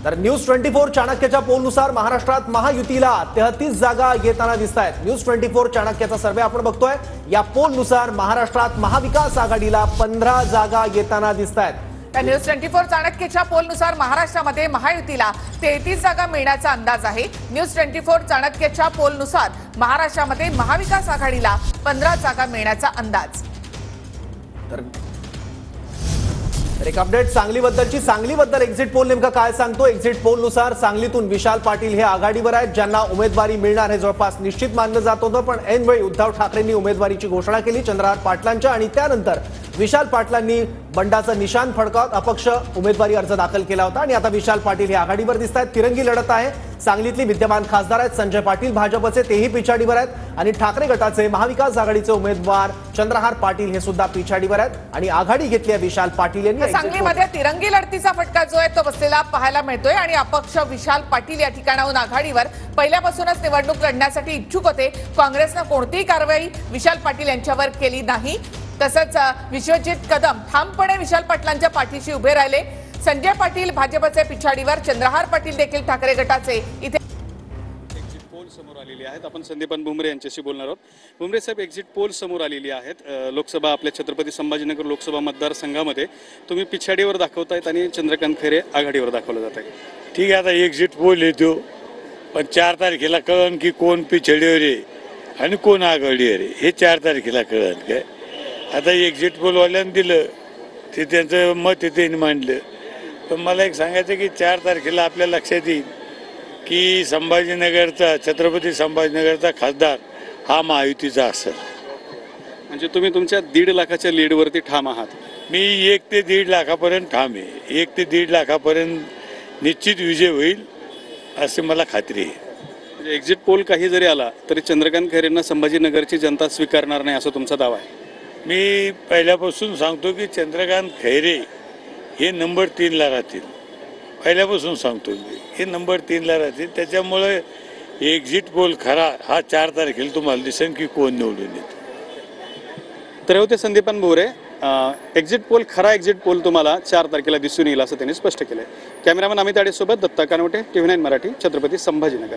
तर न्यूज 24 चाणक्यच्या पोलनुसार महाराष्ट्रात महायुतीला 33 जागा येताना दिसत आहेत। न्यूज 24 चाणक्यचा सर्वे आपण बघतोय। या पोलनुसार महाराष्ट्रात महाविकास आघाडीला 15 जागा येताना दिसत आहेत। न्यूज 24 चाणक्यच्या पोलनुसार महाराष्ट्रामध्ये महायुतीला 33 जागा मिळण्याचा अंदाज आहे। न्यूज 24 चाणक्यच्या पोलनुसार महाराष्ट्रामध्ये महाविकास आघाडीला 15 जागा मिळण्याचा अंदाज। तर एक अपडेट सांगलीबद्दल एक्झिट पोल नेमका काय सांगतो। एक्झिट पोलनुसार सांगलीतून विशाल पाटील हे आघाडीवर आहेत, ज्यांना उमेदवारी मिळणार हे जवळपास निश्चित मानलं जात होतं। पण ऐनवेळी उद्धव ठाकरेंनी उमेदवारीची घोषणा केली चंद्रहार पाटलांच्या, आणि त्यानंतर विशाल पाटलांनी बंडाचं निशाण फडकावत अपक्ष उमेदवारी अर्ज दाखल केला होता। आणि आता विशाल पाटील हे आघाडीवर दिसत आहेत। तिरंगी लढत आहे। सांगलीतली विद्यमान खासदार आहेत संजय पाटील भाजपचे, तेही पिछाडीवर आहेत, आणि ठाकरे गटाचे महाविकास आघाडीचे उमेदवार चंद्रहार पाटील हे सुद्धा पिछाडीवर आहेत। आणि आघाडी घेतली आहे विशाल पाटील यांनी। सांगलीमध्ये तिरंगी लढतीचा फटका जो आहे तो बसलेला पाहायला मिळतोय, आणि अपक्ष विशाल पाटील या ठिकाणाहून आघाडीवर पहिल्यापासूनच निवडणूक लढण्यासाठी इच्छुक होते। काँग्रेसने कोणतीही कारवाई विशाल पाटील यांच्यावर केली नाही। तसंच विश्वजित कदम ठामपणे विशाल पाटलांच्या पाठीशी उभे राहिले। संजय पाटील भाजपचे पिछाडीवर, चंद्रहार पाटील देखील ठाकरे गटाचे इथे एक्झिट पोल समोर आलेली आहेत। आपण संदीपान भुमरे यांच्याशी बोलणार आहोत। भुमरे साहेब, एक्झिट पोल समोर आलेली आहेत। लोकसभा आपल्या छत्रपती संभाजीनगर लोकसभा मतदारसंघामध्ये तुम्ही पिछाडीवर दाखवतायत आणि चंद्रकांत खैरे आघाडीवर दाखवलं जात आहे। ठीक आहे, आता एक्झिट पोल येतो, पण 4 तारखेला कळण की कोण पिछाडीवर आहे आणि कोण आघाडीवर आहे हे 4 तारखेला कळण काय। आता एक्झिट पोलवाल्यानं दिलं ते त्यांचं मत त्यांनी मांडलं, पण मला एक सांगायचं की 4 तारखेला आपल्या लक्षात येईल की संभाजीनगरचा छत्रपती संभाजीनगरचा खासदार हा महायुतीचा असेल। म्हणजे तुम्ही तुमच्या 1.5 लाखाच्या लीडवरती ठाम आहात। मी 1 ते 1.5 लाखापर्यंत ठाम आहे। 1 ते 1.5 लाखापर्यंत निश्चित विजय होईल असे मला खात्री आहे। म्हणजे एक्झिट पोल काही जरी आला तरी चंद्रकांत खैरेंना संभाजीनगरची जनता स्वीकारणार नाही असं तुमचा दावा आहे। मी पहिल्यापासून सांगतो की चंद्रकांत खैरे हे नंबर 3ला राहतील। पहिल्यापासून सांगतो मी हे नंबर 3ला राहतील। त्याच्यामुळे एक्झिट पोल खरा हा 4 तारखेला तुम्हाला दिसेल की कोण निवडून येतं। तर होते संदीपान भुमरे। खरा एक्झिट पोल तुम्हाला 4 तारखेला दिसून येईल असं त्यांनी स्पष्ट केलंय। कॅमेरामन अमित आडेसोबत दत्ता कानवटे, TV9 मराठी, छत्रपती संभाजीनगर।